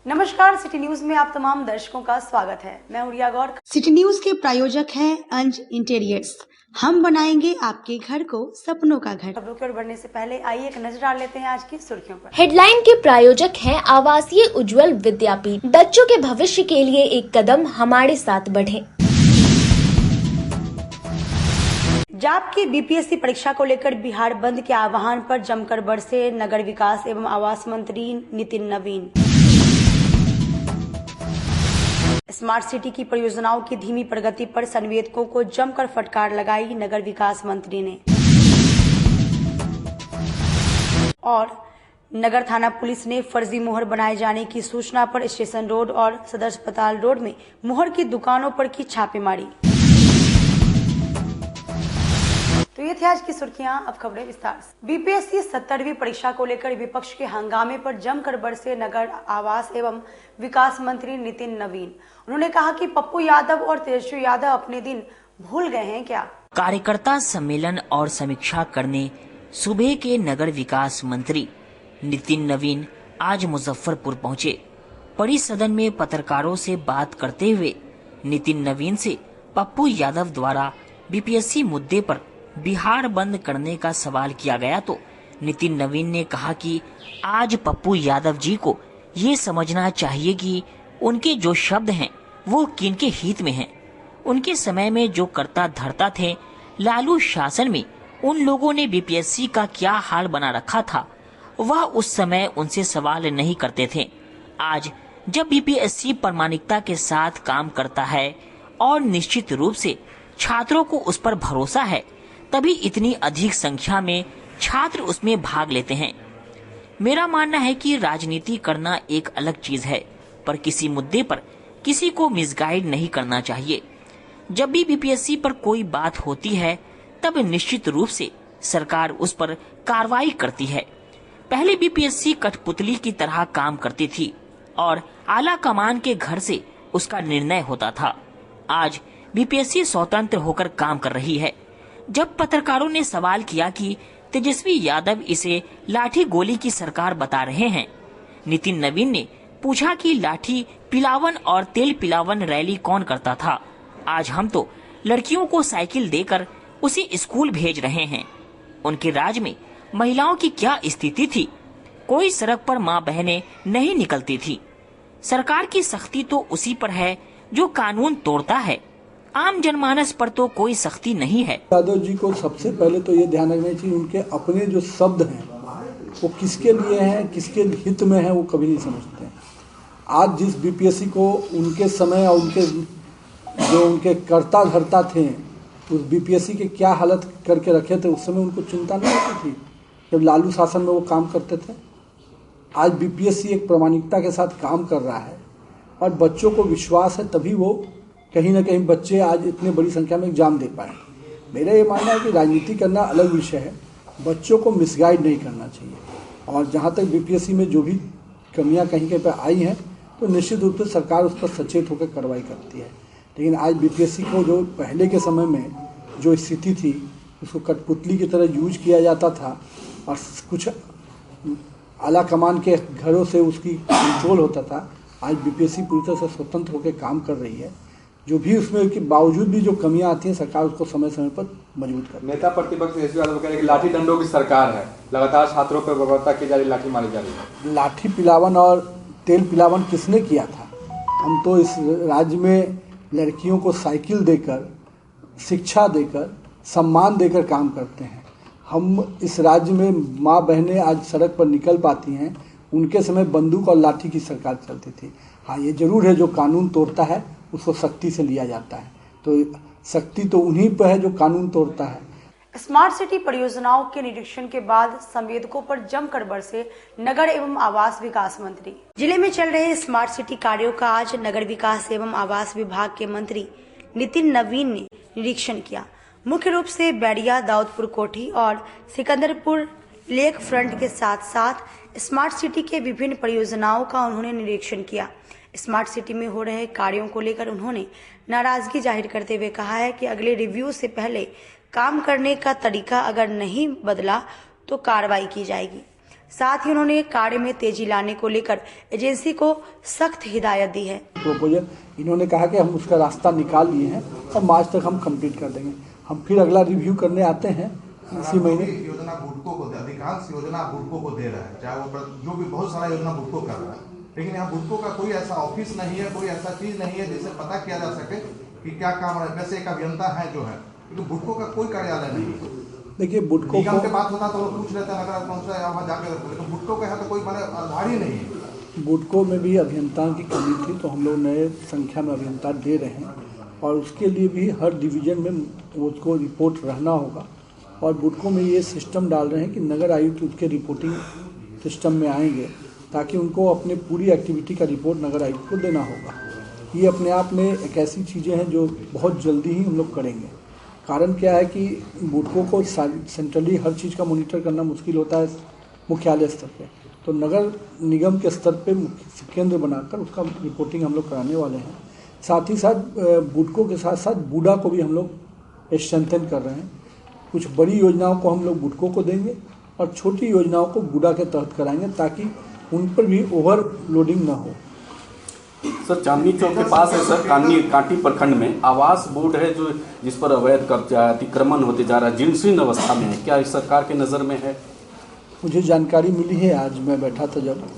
नमस्कार, city news में आप तमाम दर्शकों का स्वागत है। मैं हूँ रिया गौर। सिटी न्यूज के प्रायोजक हैं अंज इंटीरियर्स। हम बनाएंगे आपके घर को सपनों का घर। खबरों की ओर बढ़ने से पहले आइए एक नजर डाल लेते हैं आज की सुर्खियों पर। हेडलाइन के प्रायोजक हैं आवासीय उज्जवल विद्यापीठ। बच्चों के भविष्य के लिए एक कदम हमारे साथ बढ़े। जाप की बीपीएससी परीक्षा को लेकर बिहार बंद के आह्वान पर जमकर बरसे नगर विकास एवं आवास मंत्री नितिन नवीन। स्मार्ट सिटी की परियोजनाओं की धीमी प्रगति पर संवेदकों को जमकर फटकार लगाई नगर विकास मंत्री ने। और नगर थाना पुलिस ने फर्जी मुहर बनाए जाने की सूचना पर स्टेशन रोड और सदर अस्पताल रोड में मुहर की दुकानों पर की छापेमारी। तो ये थी आज की सुर्खियां, अब खबरें विस्तार से। बीपीएससी 70वीं परीक्षा को लेकर विपक्ष के हंगामे पर जमकर बरसे नगर आवास एवं विकास मंत्री नितिन नवीन। उन्होंने कहा कि पप्पू यादव और तेजस्वी यादव अपने दिन भूल गए हैं क्या। कार्यकर्ता सम्मेलन और समीक्षा करने सूबे के नगर विकास मंत्री नितिन नवीन आज मुजफ्फरपुर पहुंचे। परिसदन में पत्रकारों से बात करते हुए नितिन नवीन से पप्पू यादव द्वारा बीपीएससी मुद्दे पर बिहार बंद करने का सवाल किया गया तो नितिन नवीन ने कहा कि आज पप्पू यादव जी को ये समझना चाहिए कि उनके जो शब्द हैं वो किनके हित में हैं। उनके समय में जो करता धरता थे, लालू शासन में उन लोगों ने बीपीएससी का क्या हाल बना रखा था, वह उस समय उनसे सवाल नहीं करते थे। आज जब बीपीएससी प्रामाणिकता के साथ काम करता है और निश्चित रूप से छात्रों को उस पर भरोसा है, तभी इतनी अधिक संख्या में छात्र उसमें भाग लेते हैं। मेरा मानना है कि राजनीति करना एक अलग चीज है, पर किसी मुद्दे पर किसी को मिसगाइड नहीं करना चाहिए। जब भी बीपीएससी पर कोई बात होती है तब निश्चित रूप से सरकार उस पर कार्रवाई करती है। पहले बीपीएससी कठपुतली की तरह काम करती थी और आला कमान के घर से उसका निर्णय होता था। आज बीपीएससी स्वतंत्र होकर काम कर रही है। जब पत्रकारों ने सवाल किया कि तेजस्वी यादव इसे लाठी गोली की सरकार बता रहे हैं, नितिन नवीन ने पूछा कि लाठी पिलावन और तेल पिलावन रैली कौन करता था। आज हम तो लड़कियों को साइकिल देकर उसे स्कूल भेज रहे हैं। उनके राज में महिलाओं की क्या स्थिति थी? कोई सड़क पर माँ बहनें नहीं निकलती थी। सरकार की सख्ती तो उसी पर है जो कानून तोड़ता है। आम जनमानस पर तो कोई सख्ती नहीं है। यादव जी को सबसे पहले तो ये ध्यान रखना चाहिए, उनके अपने जो शब्द हैं वो किसके लिए हैं, किसके हित में है, वो कभी नहीं समझते हैं। आज जिस बीपीएससी को उनके समय और उनके कर्ता धर्ता थे, उस बीपीएससी के क्या हालत करके रखे थे, उस समय उनको चिंता नहीं होती थी जब लालू शासन में वो काम करते थे। आज बीपीएससी एक प्रामाणिकता के साथ काम कर रहा है और बच्चों को विश्वास है, तभी वो कहीं ना कहीं बच्चे आज इतने बड़ी संख्या में एग्जाम दे पाए। मेरा ये मानना है कि राजनीति करना अलग विषय है, बच्चों को मिसगाइड नहीं करना चाहिए। और जहाँ तक बीपीएससी में जो भी कमियाँ कहीं कहीं पर आई हैं तो निश्चित रूप से सरकार उस पर सचेत होकर कार्रवाई करती है। लेकिन आज बीपीएससी को जो पहले के समय में जो स्थिति थी, उसको कठपुतली की तरह यूज किया जाता था और कुछ आला कमान के घरों से उसकी कंट्रोल होता था। आज बीपीएससी पूरी तरह से स्वतंत्र होकर काम कर रही है। जो भी उसमें के बावजूद भी जो कमियां आती हैं, सरकार उसको समय समय पर मजबूत कर। नेता प्रतिपक्ष तेजस्वी यादव कह रहे हैं कि लाठी डंडों की सरकार है, लगातार छात्रों पर बर्बरता की जा रही, लाठी मारी जा रही है। लाठी पिलावन और तेल पिलावन किसने किया था? हम तो इस राज्य में लड़कियों को साइकिल देकर, शिक्षा देकर, सम्मान देकर काम करते हैं। हम इस राज्य में माँ बहनें आज सड़क पर निकल पाती हैं, उनके समय बंदूक और लाठी की सरकार चलती थी। हाँ, ये जरूर है जो कानून तोड़ता है उसको सख्ती से लिया जाता है, तो सख्ती तो उन्हीं पर है जो कानून तोड़ता है। स्मार्ट सिटी परियोजनाओं के निरीक्षण के बाद संवेदकों पर जमकर बरसे नगर एवं आवास विकास मंत्री। जिले में चल रहे स्मार्ट सिटी कार्यों का आज नगर विकास एवं आवास विभाग के मंत्री नितिन नवीन ने निरीक्षण किया। मुख्य रूप से बैरिया, दाऊदपुर कोठी और सिकंदरपुर लेक फ्रंट के साथ साथ स्मार्ट सिटी के विभिन्न परियोजनाओं का उन्होंने निरीक्षण किया। स्मार्ट सिटी में हो रहे कार्यों को लेकर उन्होंने नाराजगी जाहिर करते हुए कहा है कि अगले रिव्यू से पहले काम करने का तरीका अगर नहीं बदला तो कार्रवाई की जाएगी। साथ ही उन्होंने कार्य में तेजी लाने को लेकर एजेंसी को सख्त हिदायत दी है। प्रपोजल इन्होंने कहा कि हम उसका रास्ता निकाल लिए हैं और मार्च तक हम कंप्लीट कर देंगे। हम फिर अगला रिव्यू करने आते हैं इसी महीने। योजना बुडको को, अधिकांश योजना बुडको को दे रहा है, चाहे वो जो भी बहुत सारा योजना बुडको कर रहा है, लेकिन यहाँ बुडको का कोई ऐसा ऑफिस नहीं है, कोई ऐसा चीज नहीं है जिससे पता किया जा सके कि क्या काम है। वैसे एक अभियंता है जो है, लेकिन बुडको का कोई कार्यालय नहीं है। देखिए बुडको निगम के बात होता तो वो पूछ लेते हैं नगर कौन सा वहाँ जाकर, लेकिन बुडको का है तो कोई मैंने आधार ही नहीं है। बुडको में भी अभियंताओं की कमी थी, तो हम लोग नए संख्या में अभियंता दे रहे हैं और उसके लिए भी हर डिवीजन में उसको रिपोर्ट रहना होगा। और बुडको में ये सिस्टम डाल रहे हैं कि नगर आयुक्त उसके रिपोर्टिंग सिस्टम में आएंगे ताकि उनको अपने पूरी एक्टिविटी का रिपोर्ट नगर आयुक्त को देना होगा। ये अपने आप में एक ऐसी चीज़ें हैं जो बहुत जल्दी ही हम लोग करेंगे। कारण क्या है कि बुडको को सेंट्रली हर चीज़ का मॉनिटर करना मुश्किल होता है मुख्यालय स्तर पे, तो नगर निगम के स्तर पे केंद्र बनाकर उसका रिपोर्टिंग हम लोग कराने वाले हैं। साथ ही साथ बुडको के साथ साथ बूडा को भी हम लोग स्ट्रेंथन कर रहे हैं। कुछ बड़ी योजनाओं को हम लोग बुडको को देंगे और छोटी योजनाओं को बूडा के तहत कराएंगे ताकि उन पर भी ओवरलोडिंग ना हो। सर, चांदनी चौक के पास है सर, कांटी प्रखंड में आवास बोर्ड है जो जिस पर अवैध कब्जा अतिक्रमण होते जा रहा है, जीर्ण अवस्था में है, क्या इस सरकार के नज़र में है? मुझे जानकारी मिली है, आज मैं बैठा था जब,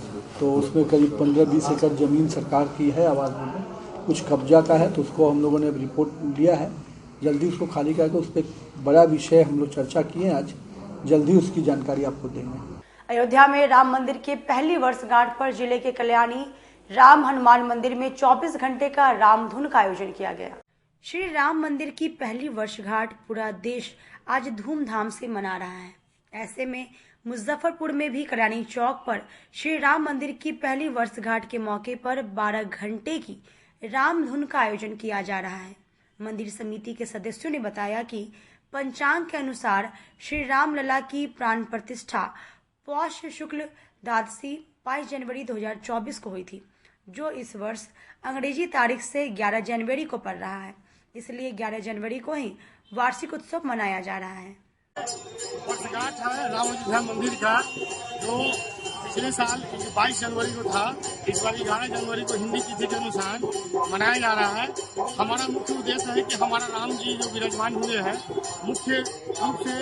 तो उसमें करीब 15-20 एकड़ ज़मीन सरकार की है आवास बोर्ड में, कुछ कब्जा का है, तो उसको हम लोगों ने रिपोर्ट लिया है। जल्दी उसको खाली करके उस पर बड़ा विषय हम लोग चर्चा किए हैं, आज जल्दी उसकी जानकारी आपको देंगे। अयोध्या में राम मंदिर के पहली वर्षगांठ पर जिले के कल्याणी राम हनुमान मंदिर में 24 घंटे का रामधुन का आयोजन किया गया। श्री राम मंदिर की पहली वर्षगांठ पूरा देश आज धूमधाम से मना रहा है। ऐसे में मुजफ्फरपुर में भी कल्याणी चौक पर श्री राम मंदिर की पहली वर्षगांठ के मौके पर 12 घंटे की रामधुन का आयोजन किया जा रहा है। मंदिर समिति के सदस्यों ने बताया कि पंचांग के अनुसार श्री राम लला की प्राण प्रतिष्ठा पौष शुक्ल द्वादशी 22 जनवरी 2024 को हुई थी, जो इस वर्ष अंग्रेजी तारीख से 11 जनवरी को पड़ रहा है। इसलिए 11 जनवरी को ही वार्षिक उत्सव मनाया जा रहा है। वर्षगांठ है राम अयोध्या मंदिर का, जो पिछले साल 22 जनवरी को था, इस बार 11 जनवरी को हिंदी तिथि के अनुसार मनाया जा रहा है। हमारा मुख्य उद्देश्य है कि हमारा राम जी जो विराजमान हुए हैं, मुख्य रूप से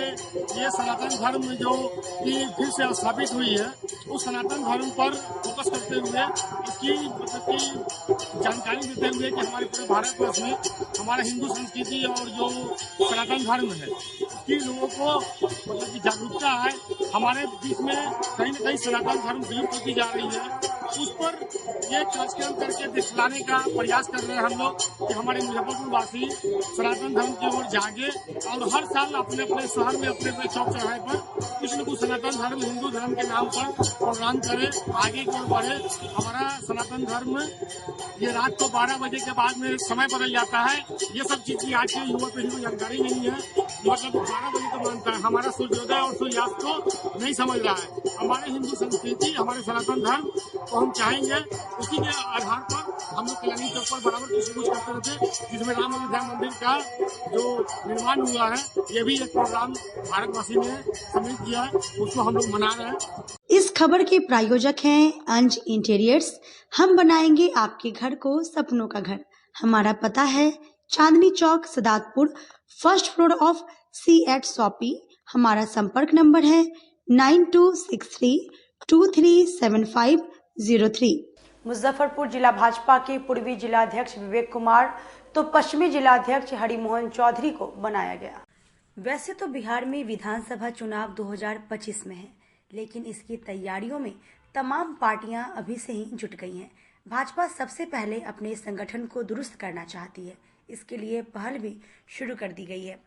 ये सनातन धर्म जो कि फिर से स्थापित हुई है, उस सनातन धर्म पर फोकस करते हुए इसकी जानकारी देते हुए कि हमारे पूरे भारतवर्ष में हमारा हिंदू संस्कृति और जो सनातन धर्म है उसकी लोगों को की जागरूकता है। हमारे बीच में कहीं न कहीं सनातन धर्म विलुप्त होती जा रही है, उस पर ये कार्यक्रम करके दिखलाने का प्रयास कर रहे हैं हम लोग कि हमारे मुजफ्फरपुर वासी सनातन धर्म की ओर जागे और हर साल अपने अपने शहर में अपने अपने चौक चौराहे पर कुछ न कुछ सनातन धर्म हिंदू धर्म के नाम पर प्रोग्राम करे, आगे की ओर बढ़े। हमारा सनातन धर्म ये रात को 12 बजे के बाद में समय बदल जाता है। ये सब चीज की आज के युवा पीढ़ी को जानकारी नहीं है, मतलब 12 बजे को मानता है, हमारा सूर्योदय और सूर्यास्त को नहीं समझ रहा है। हमारे हिंदू संस्कृति हमारे सनातन धर्म को हम चाहेंगे, उसी के आधार पर हम लोग कल्याणी चौक पर बराबर कुछ न कुछ करते रहते, जिसमें राम अयोध्या मंदिर का जो निर्माण हुआ है, ये भी एक प्रोग्राम भारतवासी ने सम्मिलित किया है, उसको हम लोग मना रहे हैं। इस खबर के प्रायोजक हैं अंज इंटीरियर्स। हम बनाएंगे आपके घर को सपनों का घर। हमारा पता है Chandni Chowk, Sadatpur, first floor of C@ shoppy. हमारा संपर्क नंबर है 9263237503। मुजफ्फरपुर जिला भाजपा के पूर्वी जिलाध्यक्ष विवेक कुमार तो पश्चिमी जिलाध्यक्ष हरिमोहन चौधरी को बनाया गया। वैसे तो बिहार में विधानसभा चुनाव 2025 में है, लेकिन इसकी तैयारियों में तमाम पार्टियां अभी से ही जुट गई हैं। भाजपा सबसे पहले अपने संगठन को दुरुस्त करना चाहती है, इसके लिए पहल भी शुरू कर दी गई है।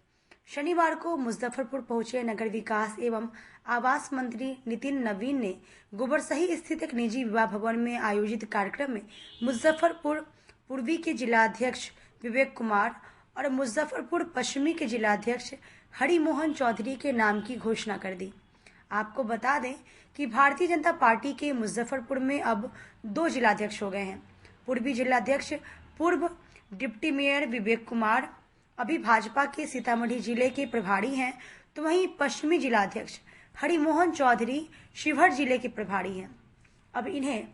शनिवार को मुजफ्फरपुर पहुंचे नगर विकास एवं आवास मंत्री नितिन नवीन ने गोबरसही स्थित एक निजी विवाह भवन में आयोजित कार्यक्रम में मुजफ्फरपुर पूर्वी के जिलाध्यक्ष विवेक कुमार और मुजफ्फरपुर पश्चिमी के जिलाध्यक्ष हरिमोहन चौधरी के नाम की घोषणा कर दी। आपको बता दें कि भारतीय जनता पार्टी के मुजफ्फरपुर में अब 2 जिलाध्यक्ष हो गए हैं। पूर्वी जिलाध्यक्ष पूर्व डिप्टी मेयर विवेक कुमार अभी भाजपा के सीतामढ़ी जिले के प्रभारी हैं, तो वहीं पश्चिमी जिलाध्यक्ष हरिमोहन चौधरी शिवहर जिले के प्रभारी हैं। अब इन्हें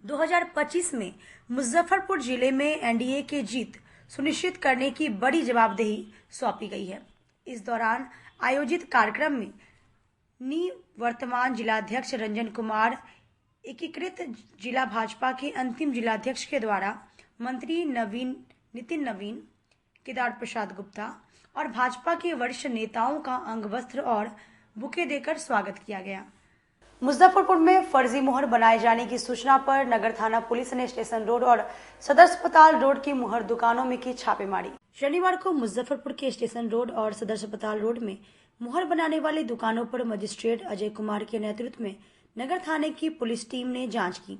2025 में मुजफ्फरपुर जिले में एनडीए की जीत सुनिश्चित करने की बड़ी जवाबदेही सौंपी गई है। इस दौरान आयोजित कार्यक्रम में निवर्तमान जिलाध्यक्ष रंजन कुमार, एकीकृत जिला भाजपा के अंतिम जिलाध्यक्ष के द्वारा मंत्री नितिन नवीन, केदार प्रसाद गुप्ता और भाजपा के वरिष्ठ नेताओं का अंग वस्त्र और बुके देकर स्वागत किया गया। मुजफ्फरपुर में फर्जी मोहर बनाए जाने की सूचना पर नगर थाना पुलिस ने स्टेशन रोड और सदर अस्पताल रोड की मोहर दुकानों में की छापेमारी। शनिवार को मुजफ्फरपुर के स्टेशन रोड और सदर अस्पताल रोड में मोहर बनाने वाली दुकानों पर मजिस्ट्रेट अजय कुमार के नेतृत्व में नगर थाने की पुलिस टीम ने जांच की।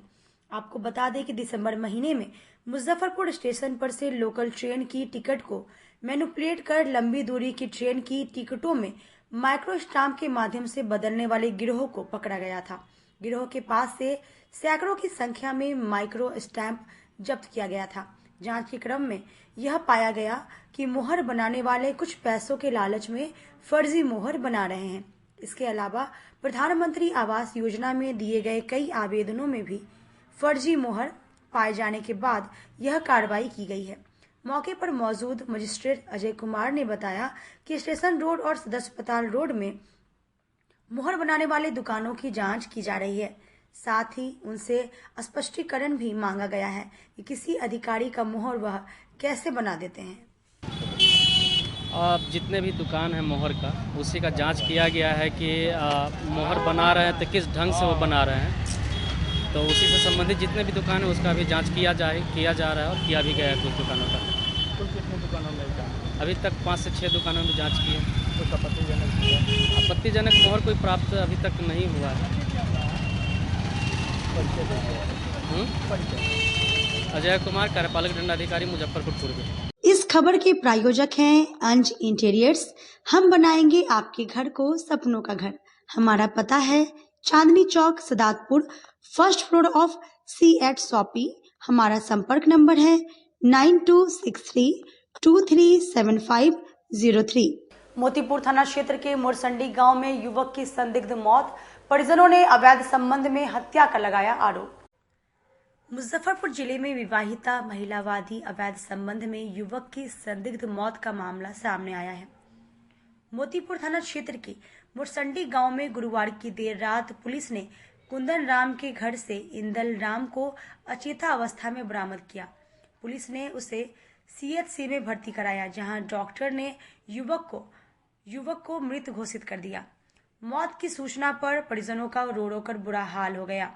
आपको बता दें कि दिसंबर महीने में मुजफ्फरपुर स्टेशन पर से लोकल ट्रेन की टिकट को मैनिपुलेट कर लंबी दूरी की ट्रेन की टिकटों में माइक्रो स्टाम्प के माध्यम से बदलने वाले गिरोह को पकड़ा गया था। गिरोह के पास से सैकड़ों की संख्या में माइक्रो स्टैंप जब्त किया गया था। जांच के क्रम में यह पाया गया कि मोहर बनाने वाले कुछ पैसों के लालच में फर्जी मोहर बना रहे हैं। इसके अलावा प्रधानमंत्री आवास योजना में दिए गए कई आवेदनों में भी फर्जी मोहर पाए जाने के बाद यह कार्रवाई की गई है। मौके पर मौजूद मजिस्ट्रेट अजय कुमार ने बताया कि स्टेशन रोड और सदर अस्पताल रोड में मोहर बनाने वाले दुकानों की जांच की जा रही है। साथ ही उनसे स्पष्टीकरण भी मांगा गया है कि किसी अधिकारी का मोहर वह कैसे बना देते हैं। अब जितने भी दुकान है मोहर का, उसी का जांच किया गया है कि मोहर बना रहे हैं तो किस ढंग से वो बना रहे हैं। तो उसी से संबंधित जितने भी दुकान है उसका भी जांच किया जा रहा है और किया भी गया है कुछ दुकानों का। कुल कितने दुकानों में अभी तक 5 से 6 दुकानों में जांच की है। कुछ आपत्तिजनक मोहर कोई प्राप्त अभी तक नहीं हुआ है। अजय कुमार, कार्यपालक दंडाधिकारी, मुजफ्फरपुर पूर्व। इस खबर के प्रायोजक हैं अंज इंटीरियर्स। हम बनाएंगे आपके घर को सपनों का घर। हमारा पता है Chandni Chowk, Sadatpur, first floor of C@ shoppy. हमारा संपर्क नंबर है 9263237503। मोतीपुर थाना क्षेत्र के मुरसंडी गांव में युवक की संदिग्ध मौत, परिजनों ने अवैध संबंध में हत्या का लगाया आरोप। मुजफ्फरपुर जिले में विवाहिता महिलावादी अवैध संबंध में युवक की संदिग्ध मौत का मामला सामने आया है। मोतीपुर थाना क्षेत्र के मुरसंडी गांव में गुरुवार की देर रात पुलिस ने कुंदन राम के घर से इंदल राम को अचेता अवस्था में बरामद किया। पुलिस ने उसे CHC में भर्ती कराया, जहां डॉक्टर ने युवक को मृत घोषित कर दिया। मौत की सूचना पर परिजनों का रो रो कर बुरा हाल हो गया।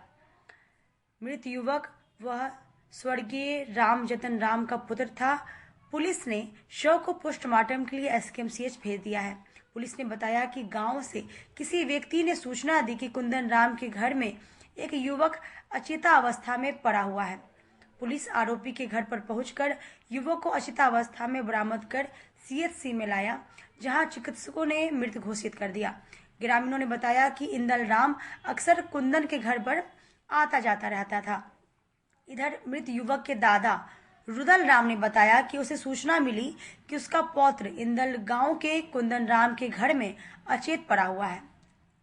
मृत युवक वह स्वर्गीय राम जतन राम का पुत्र था। पुलिस ने शव को पोस्टमार्टम के लिए SKMCH भेज दिया है। पुलिस ने बताया कि गांव से किसी व्यक्ति ने सूचना दी कि कुंदन राम के घर में एक युवक अचेता अवस्था में पड़ा हुआ है। पुलिस आरोपी के घर पर पहुंचकर युवक को अचेता अवस्था में बरामद कर CHC में लाया, जहां चिकित्सकों ने मृत घोषित कर दिया। ग्रामीणों ने बताया कि इंदल राम अक्सर कुंदन के घर पर आता जाता रहता था। इधर मृत युवक के दादा रुदल राम ने बताया कि उसे सूचना मिली कि उसका पौत्र इंदल गांव के कुंदन राम के घर में अचेत पड़ा हुआ है।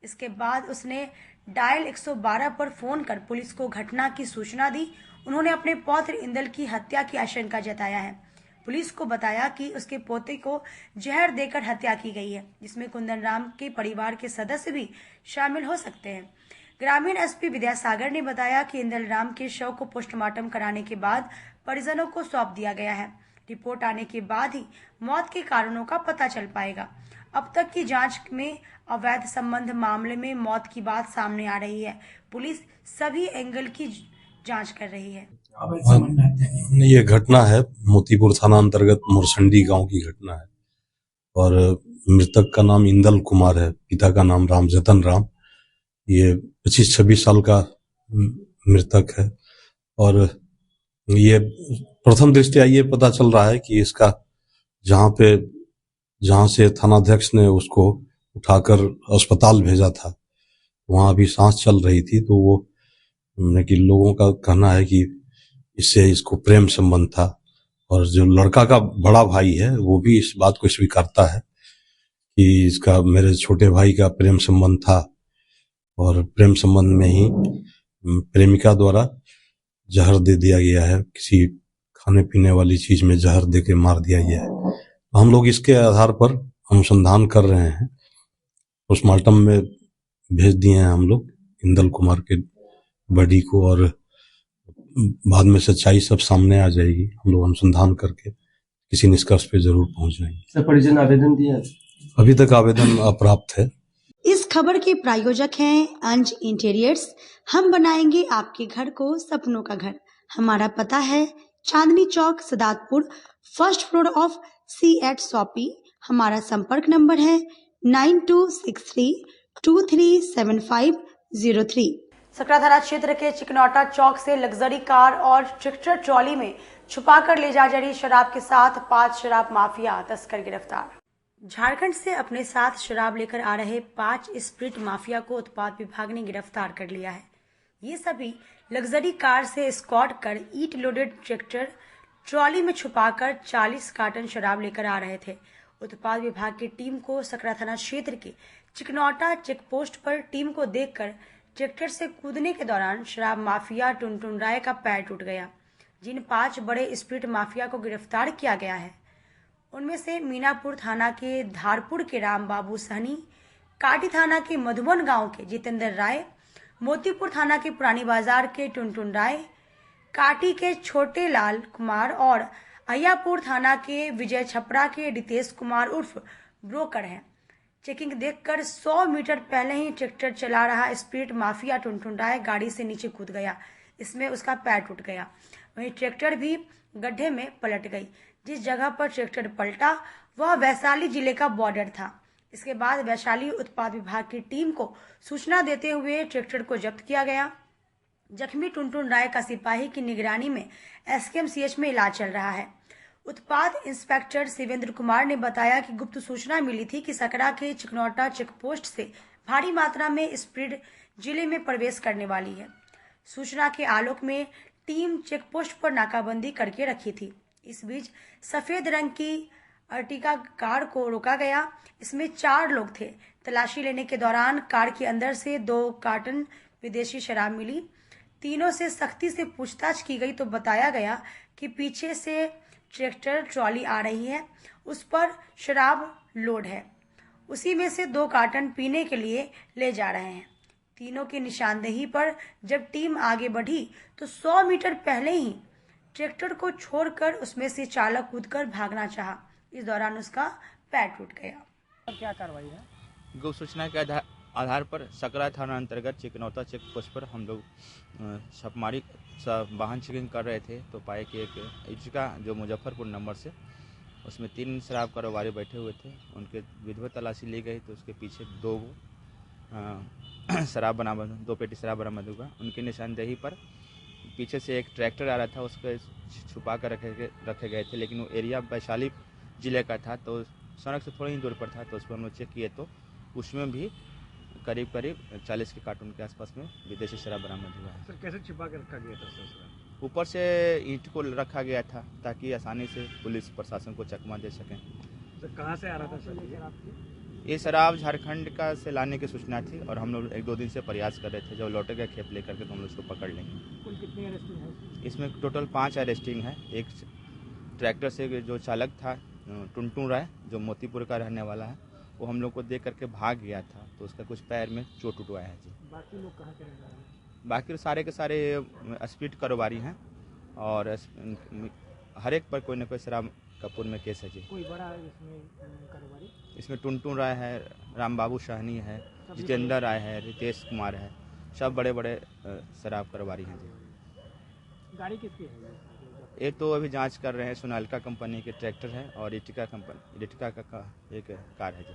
इसके बाद उसने डायल 112 पर फोन कर पुलिस को घटना की सूचना दी। उन्होंने अपने पौत्र इंदल की हत्या की आशंका जताया है। पुलिस को बताया कि उसके पोते को जहर देकर हत्या की गई है, जिसमें कुंदन राम के परिवार के सदस्य भी शामिल हो सकते हैं। ग्रामीण SP विद्यासागर ने बताया कि इंदल राम के शव को पोस्टमार्टम कराने के बाद परिजनों को सौंप दिया गया है। रिपोर्ट आने के बाद ही मौत के कारणों का पता चल पाएगा। अब तक की जांच में अवैध संबंध मामले में मौत की बात सामने आ रही है। पुलिस सभी एंगल की जांच कर रही है। ये घटना है मोतीपुर थाना अंतर्गत मुरसंडी गांव की घटना है और मृतक का नाम इंदल कुमार है, पिता का नाम राम जतन राम। ये 25-26 साल का मृतक है और ये प्रथम दृष्टया ये पता चल रहा है कि इसका जहां से थानाध्यक्ष ने उसको उठाकर अस्पताल भेजा था, वहां भी सांस चल रही थी। तो वो कि लोगों का कहना है कि इसको प्रेम संबंध था और जो लड़का का बड़ा भाई है वो भी इस बात को स्वीकारता है कि इसका मेरे छोटे भाई का प्रेम संबंध था और प्रेम संबंध में ही प्रेमिका द्वारा जहर दे दिया गया है, किसी खाने पीने वाली चीज में जहर दे के मार दिया गया है। हम लोग इसके आधार पर अनुसंधान कर रहे हैं, पोस्टमार्टम में भेज दिए हैं हम लोग इंदल कुमार के बॉडी को, और बाद में सच्चाई सब सामने आ जाएगी। हम लोग अनुसंधान करके किसी निष्कर्ष पे जरूर पहुंच जाएंगे। सर, परिजन आवेदन दिया? अभी तक आवेदन अप्राप्त है। इस खबर के प्रायोजक हैं अंज इंटीरियर्स। हम बनाएंगे आपके घर को सपनों का घर। हमारा पता है Chandni Chowk, Sadatpur, first floor of C@ shoppy. हमारा संपर्क नंबर है 9263237503। सकरा थाना क्षेत्र के चिकनौटा चौक से लग्जरी कार और ट्रैक्टर ट्रॉली में छुपाकर ले जा रही शराब के साथ 5 शराब माफिया तस्कर गिरफ्तार। झारखंड से अपने साथ शराब लेकर आ रहे 5 स्प्रिट माफिया को उत्पाद विभाग ने गिरफ्तार कर लिया है। ये सभी लग्जरी कार से स्क्वाड कर ईट लोडेड ट्रैक्टर ट्रॉली में छुपाकर 40 कार्टन शराब लेकर आ रहे थे। उत्पाद विभाग की टीम को सकरा थाना क्षेत्र के चिकनौटा चेक पोस्ट पर टीम को देखकर ट्रैक्टर से कूदने के दौरान शराब माफिया टुनटुन राय का पैर टूट गया। जिन 5 बड़े स्प्रिट माफिया को गिरफ्तार किया गया है उनमें से मीनापुर थाना के धारपुर के राम बाबू सहनी, काटी थाना के मधुबन गांव के जितेंद्र राय, मोतीपुर थाना के पुरानी बाजार के टुनटुन राय, काटी के छोटे लाल कुमार और अय्यापुर थाना के विजय छपरा के रितेश कुमार उर्फ ब्रोकर हैं। चेकिंग देखकर 100 मीटर पहले ही ट्रैक्टर चला रहा स्प्रिट माफिया टुनटुन राय गाड़ी से नीचे कूद गया। इसमें उसका पैर टूट गया। वहीं ट्रैक्टर भी गड्ढे में पलट गई। जिस जगह पर ट्रैक्टर पलटा वह वैशाली जिले का बॉर्डर था। इसके बाद वैशाली उत्पाद विभाग की टीम को सूचना देते हुए ट्रैक्टर को जब्त किया गया। जख्मी टुनटुन राय का सिपाही की निगरानी में SKMCH में इलाज चल रहा है। उत्पाद इंस्पेक्टर शिवेंद्र कुमार ने बताया कि गुप्त सूचना मिली थी कि सकरा के चिकनौटा चेक पोस्ट से भारी मात्रा में स्प्रिट जिले में प्रवेश करने वाली है। सूचना के आलोक में टीम चेक पोस्ट पर नाकाबंदी करके रखी थी। इस बीच सफेद रंग की अर्टिगा कार को रोका गया। इसमें 4 लोग थे। तलाशी लेने के दौरान कार के अंदर से 2 कार्टन विदेशी शराब मिली। तीनों से सख्ती से पूछताछ की गई तो बताया गया कि पीछे से ट्रैक्टर ट्रॉली आ रही है, उस पर शराब लोड है। उसी में से 2 कार्टन पीने के लिए ले जा रहे हैं। तीनों की निशानदेही पर जब टीम आगे बढ़ी तो 100 मीटर पहले ही ट्रैक्टर को छोड़कर उसमें से चालक कूदकर भागना चाहा। इस दौरान उसका पैर टूट गया। क्या कार्रवाई है? गुप्त सूचना के आधार पर सकरा थाना अंतर्गत चिकनौता चेक पोस्ट पर हम लोग छापेमारी वाहन चेकिंग कर रहे थे तो पाए कि एक इटिका जो मुजफ्फरपुर नंबर से उसमें 3 शराब कारोबारी बैठे हुए थे। उनके विधिवत तलाशी ली गई तो उसके पीछे 2 शराब बरामद 2 पेटी शराब बरामद हुआ। उनकी निशानदेही पर पीछे से एक ट्रैक्टर आ रहा था, उसको छुपा कर रखे गए थे, लेकिन वो एरिया वैशाली जिले का था तो सड़क से थोड़ी ही दूर पर था। तो उस पर हम लोग चेक किए तो उसमें भी करीब 40 के कार्टून के आसपास में विदेशी शराब बरामद हुआ है। सर, कैसे छिपा कर रखा गया था? ऊपर से ईंट को रखा गया था ताकि आसानी से पुलिस प्रशासन को चकमा दे सकें। सर, कहाँ से आ रहा था सर ये शराब? झारखंड का से लाने की सूचना थी और हम लोग 1-2 दिन से प्रयास कर रहे थे। जब लौटेगा खेप लेकर के तो हम लोग इसको पकड़ लेंगे। कुल कितनी अरेस्टिंग है? इसमें टोटल 5 अरेस्टिंग है। एक ट्रैक्टर से जो चालक था टुनटुन राय जो मोतीपुर का रहने वाला है, वो हम लोग को देख करके भाग गया था तो उसका कुछ पैर में चोट उठवाया है जी। बाकी लोग कहाँ के रहने वाले हैं? बाकी सारे के सारे स्पीड कारोबारी हैं और हर एक पर कोई ना कोई शराब कपूर में केस है जी। कोई बड़ा इसमें कारोबारी? इसमें टुनटुन राय है, राम बाबू सहनी है, जितेंद्र राय है, रितेश कुमार है, सब बड़े बड़े शराब कारोबारी हैं जी। गाड़ी किसकी है? ये तो अभी जांच कर रहे हैं। सोनालिका कंपनी के ट्रैक्टर है और इटिका का एक कार है जी।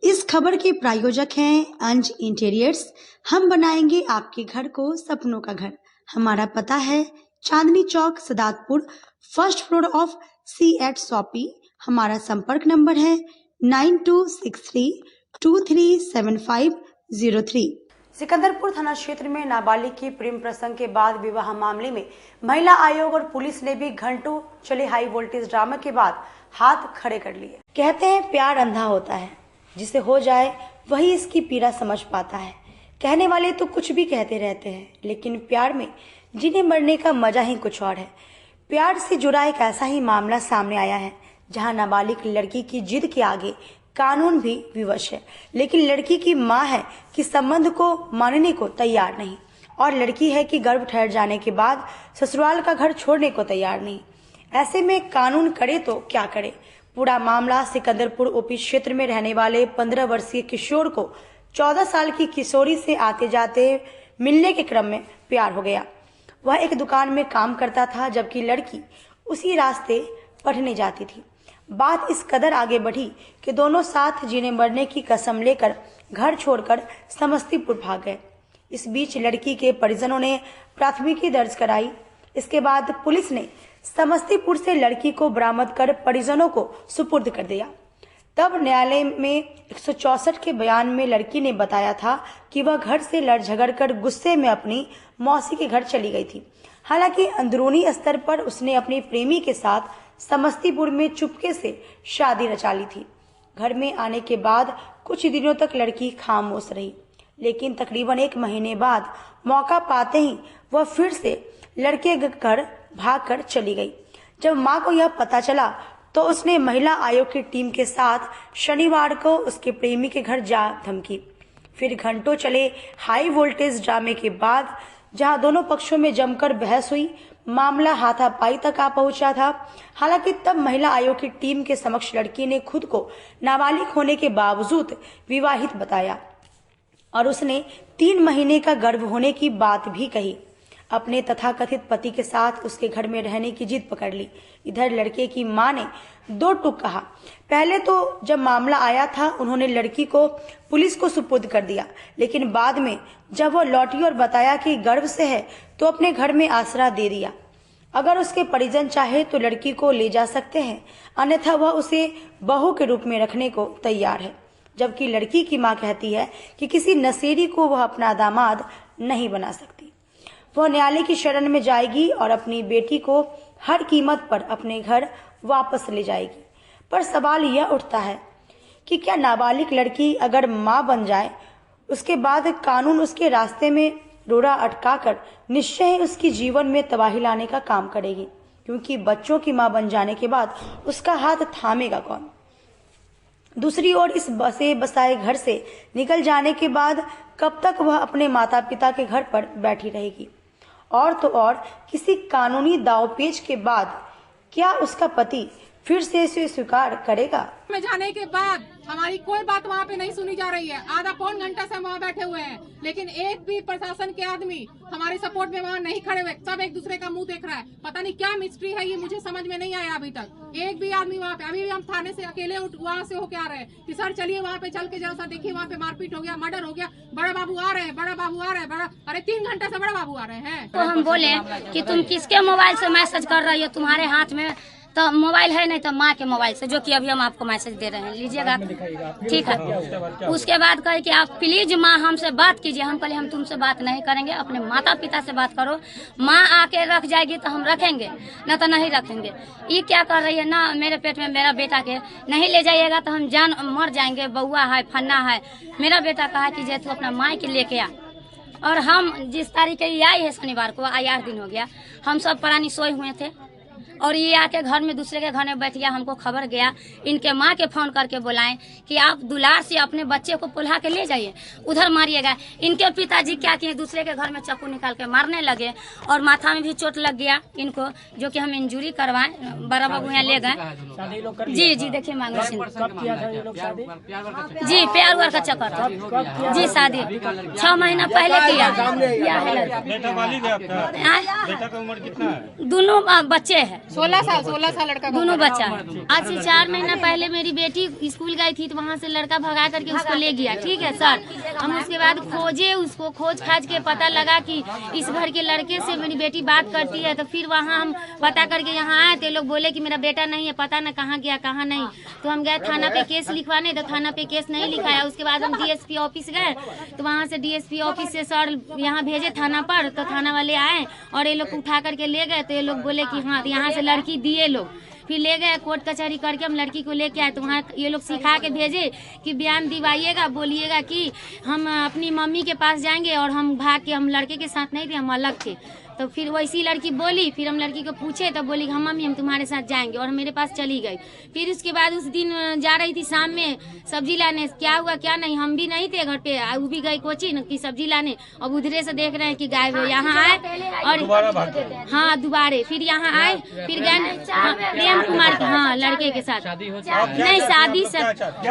इस खबर के प्रायोजक हैं अंज इंटीरियर्स। हम बनाएंगे आपके घर को सपनों का घर। हमारा पता है Chandni Chowk, Sadatpur, first floor of C@ shoppy. हमारा संपर्क नंबर है 9263237503। सिकंदरपुर थाना क्षेत्र में नाबालिग की प्रेम प्रसंग के बाद विवाह मामले में महिला आयोग और पुलिस ने भी घंटों चले हाई वोल्टेज ड्रामा के बाद हाथ खड़े कर लिए। कहते हैं प्यार अंधा होता है, जिसे हो जाए वही इसकी पीड़ा समझ पाता है। कहने वाले तो कुछ भी कहते रहते हैं, लेकिन प्यार में जीने मरने का मजा ही कुछ और है। प्यार से जुड़ा एक ऐसा ही मामला सामने आया है जहां नाबालिग लड़की की जिद के आगे कानून भी विवश है, लेकिन लड़की की मां है कि संबंध को मानने को तैयार नहीं, और लड़की है कि गर्भ ठहर जाने के बाद ससुराल का घर छोड़ने को तैयार नहीं। ऐसे में कानून करे तो क्या करे। पूरा मामला सिकंदरपुर ओपी क्षेत्र में रहने वाले 15 वर्षीय किशोर को 14 साल की किशोरी से आते जाते मिलने के क्रम में प्यार हो गया। वह एक दुकान में काम करता था, जबकि लड़की उसी रास्ते पढ़ने जाती थी। बात इस कदर आगे बढ़ी कि दोनों साथ जीने मरने की कसम लेकर घर छोड़कर समस्तीपुर भाग गए। इस बीच लड़की के परिजनों ने प्राथमिकी दर्ज कराई। इसके बाद पुलिस ने समस्तीपुर से लड़की को बरामद कर परिजनों को सुपुर्द कर दिया। तब न्यायालय में 164 के बयान में लड़की ने बताया था कि वह घर से लड़ झगड़ कर गुस्से में अपनी मौसी के घर चली गई थी। हालांकि अंदरूनी स्तर पर उसने अपने प्रेमी के साथ समस्तीपुर में चुपके से शादी रचा ली थी। घर में आने के बाद कुछ दिनों तक लड़की खामोश रही, लेकिन तकरीबन 1 महीने बाद मौका पाते ही वह फिर से लड़के घर भागकर चली गई। जब मां को यह पता चला तो उसने महिला आयोग की टीम के साथ शनिवार को उसके प्रेमी के घर जा धमकी। फिर घंटों चले हाई वोल्टेज ड्रामे के बाद जहां दोनों पक्षों में जमकर बहस हुई, मामला हाथापाई तक आ पहुंचा था। हालांकि तब महिला आयोग की टीम के समक्ष लड़की ने खुद को नाबालिग होने के बावजूद विवाहित बताया और उसने 3 महीने का गर्भ होने की बात भी कही। अपने तथाकथित पति के साथ उसके घर में रहने की जिद पकड़ ली। इधर लड़के की मां ने 2 टूक कहा। पहले तो जब मामला आया था उन्होंने लड़की को पुलिस को सुपुर्द कर दिया, लेकिन बाद में जब वो लौटी और बताया कि गर्भ से है तो अपने घर में आसरा दे दिया। अगर उसके परिजन चाहे तो लड़की को ले जा सकते हैं, अन्यथा वह उसे बहू के रूप में रखने को तैयार है। जबकि लड़की की मां कहती है कि किसी नशेड़ी को वह अपना दामाद नहीं बना सकती। वह न्यायालय की शरण में जाएगी और अपनी बेटी को हर कीमत पर अपने घर वापस ले जाएगी। पर सवाल यह उठता है कि क्या नाबालिग लड़की अगर मां बन जाए उसके बाद कानून उसके रास्ते में रोड़ा अटकाकर निश्चय ही उसकी जीवन में तबाही लाने का काम करेगी, क्योंकि बच्चों की मां बन जाने के बाद उसका हाथ थामेगा कौन। दूसरी ओर इस बसे बसाए घर से निकल जाने के बाद कब तक वह अपने माता पिता के घर पर बैठी रहेगी। और तो और किसी कानूनी दावपेच के बाद क्या उसका पति फिर से इसे स्वीकार करेगा। में जाने के बाद हमारी कोई बात वहाँ पे नहीं सुनी जा रही है। आधा पौन घंटा से हम वहाँ बैठे हुए हैं, लेकिन एक भी प्रशासन के आदमी हमारे सपोर्ट में वहाँ नहीं खड़े हुए। सब एक दूसरे का मुंह देख रहा है। पता नहीं क्या मिस्ट्री है, ये मुझे समझ में नहीं आया अभी तक। एक भी आदमी वहाँ पे, अभी भी हम थाने से अकेले वहाँ से होके आ रहे हैं कि सर चलिए वहाँ पे चल के जरा सा देखिए, वहाँ पे मारपीट हो गया, मर्डर हो गया, बड़ा बाबू आ रहे हैं, बड़ा बाबू आ रहे हैं, बड़ा अरे 3 घंटे से बड़ा बाबू आ रहे हैं। तो हम बोले कि तुम किसके मोबाइल से मैसेज कर रही हो, तुम्हारे हाथ में तो मोबाइल है नहीं तो माँ के मोबाइल से, जो कि अभी हम आपको मैसेज दे रहे हैं, लीजिएगा। ठीक है। उसके बाद कहे कि आप प्लीज माँ हमसे बात कीजिए। हम कहले हम तुमसे बात नहीं करेंगे, अपने माता पिता से बात करो। माँ आके रख जाएगी तो हम रखेंगे, न तो नहीं रखेंगे। ये क्या कर रही है ना, मेरे पेट में मेरा बेटा के नहीं ले जाइएगा तो हम जान मर जाएंगे, बउआ है फन्ना है। मेरा बेटा कहा कि जे तू अपना माँ के लेके आ। और हम जिस तारीख ये आई है शनिवार को, 8 दिन हो गया, हम सब प्राणी सोए हुए थे और ये आके घर में दूसरे के घर में बैठ गया। हमको खबर गया, इनके माँ के फोन करके बुलाएं कि आप दुलार से अपने बच्चे को पुल्हा के ले जाइए, उधर मारिएगा। इनके पिताजी क्या किए, दूसरे के घर में चाकू निकाल के मारने लगे और माथा में भी चोट लग गया इनको, जो कि हम इंजरी करवाए। बड़ा बाबू यहाँ ले गए। जी जी देखिए मांगो सिंह जी, प्यार वार का चक्कर जी, शादी 6 महीना पहले किया। दोनों बच्चे हैं, 16 साल लड़का, दोनों बच्चा है। आज से 4 महीना पहले मेरी बेटी स्कूल गई थी तो वहाँ से लड़का भगा करके उसको ले गया। ठीक है सर, हम उसके बाद खोजे, उसको खोज खाज के पता लगा कि इस घर के लड़के से मेरी बेटी बात करती है। तो फिर वहाँ हम पता करके यहाँ आए तो लोग बोले कि मेरा बेटा नहीं है, पता न कहाँ गया कहाँ नहीं। तो हम गए थाना पे केस लिखवाने, तो थाना पे केस नहीं लिखाया। उसके बाद हम DSP ऑफिस गए, तो वहाँ से DSP ऑफिस से सर यहाँ भेजे थाना पर। तो थाना वाले आए और ये लोग उठा करके ले गए। तो ये लोग बोले कि हाँ यहाँ से लड़की दिए लोग, फिर ले गए कोर्ट कचहरी करके हम लड़की को लेके आए तो वहाँ ये लोग सिखा के भेजे कि बयान दिवाइएगा, बोलिएगा कि हम अपनी मम्मी के पास जाएंगे और हम भाग के, हम लड़के के साथ नहीं थे, हम अलग थे। तो फिर वैसी लड़की बोली, फिर हम लड़की को पूछे तो बोली हम मम्मी हम तुम्हारे साथ जाएंगे और मेरे पास चली गई। फिर उसके बाद उस दिन जा रही थी शाम में सब्जी लाने, क्या हुआ क्या नहीं, हम भी नहीं थे घर पे, वो भी गई कोचिंग की सब्जी लाने। अब उधरे से देख रहे हैं कि गायब है। यहाँ आए और हाँ दोबारे फिर यहाँ आए, फिर गए प्रेम कुमार के हाँ लड़के के साथ नहीं शादी से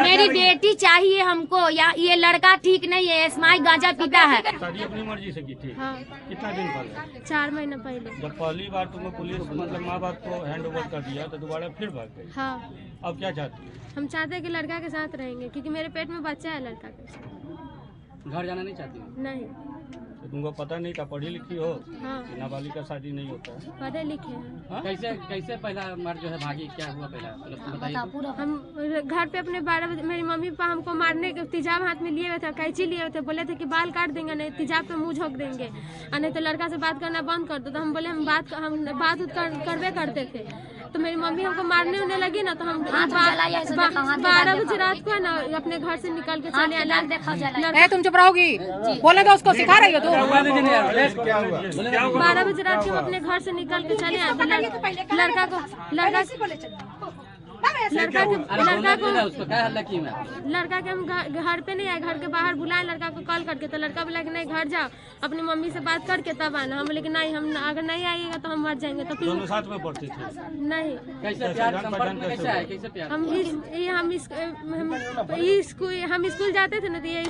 मेरी बेटी चाहिए हमको, या ये लड़का ठीक नहीं है, स्माइल गांजा पीता है। शादी अपनी मर्जी से की थी? हाँ। कितना दिन पहले? 4 महीना पहले। जब पहली बार तुम्हें पुलिस मतलब माँ बाप को हैंड ओवर कर दिया तो दोबारा फिर भाग गई? हाँ। अब क्या चाहती है? हम चाहते हैं कि लड़का के साथ रहेंगे क्योंकि मेरे पेट में बच्चा है लड़का के साथ। घर जाना नहीं चाहती? नहीं। तो तुमको पता नहीं था, पढ़ी लिखी हो? हाँ। नाबालिग का शादी नहीं होता है? पढ़े लिखे हैं। कैसे पहला बार जो है भागी, क्या हुआ पहला? हम घर पे अपने 12 बजे मेरी मम्मी पापा हमको मारने के तेजाब हाथ में लिए हुए थे, कैंची लिए हुए थे, बोले थे कि बाल काट देंगे नहीं तेजाब पे मुंह झोंक देंगे और नहीं तो लड़का से बात करना बंद कर दो। तो हम बोले हम बात करवे करते थे। तो मेरी मम्मी हमको मारने होने लगी ना तो हम 12 बजे रात को ना अपने घर से निकल के चले आए। तुम चुप रहोगी, बोले तो उसको सिखा रही हो तुम। 12 बजे रात को हम अपने घर से निकल के चले आए। लड़का के हम घर पे नहीं आए, घर के बाहर बुलाए लड़का को कॉल करके। तो लड़का बोला कि नहीं घर जाओ अपनी मम्मी से बात करके तब आना। हम बोले कि नहीं हम अगर नहीं आइएगा तो हम मर जाएंगे। तो फिर साथ में पढ़ते थे? नहीं। हम स्कूल जाते थे ना तो ये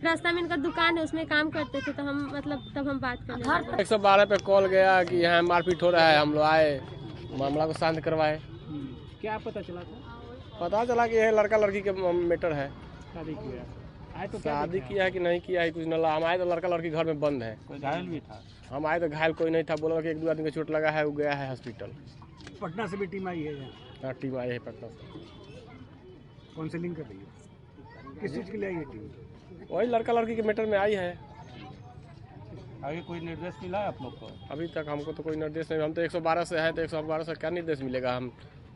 रास्ता में इनका दुकान है उसमें काम करते थे तो हम मतलब तब हम बात करते। 112 पे कॉल गया कि यहाँ मारपीट हो रहा है, हम लोग आए मामला को शांत करवाए। क्या पता चला था? पता चला कि यह लड़का लड़की के मैटर है। शादी किया आए तो शादी किया है कि नहीं किया है कुछ न। हम आए तो लड़का लड़की घर में बंद है। कोई घायल भी था? हम आए तो घायल कोई नहीं था, बोला कि 1-2 आदमी को चोट लगा है, वो गया है हॉस्पिटल। पटना से भी टीम आई है? हाँ टीम आई है पटना से। काउंसलिंग कर रही है? किस चीज़ के लिए आई है टीम? वही लड़का लड़की के मैटर में आई है। आगे कोई निर्देश मिला है आप लोग को? अभी तक हमको तो कोई निर्देश नहीं। हम तो 112 से है तो 112 से क्या निर्देश मिलेगा? हम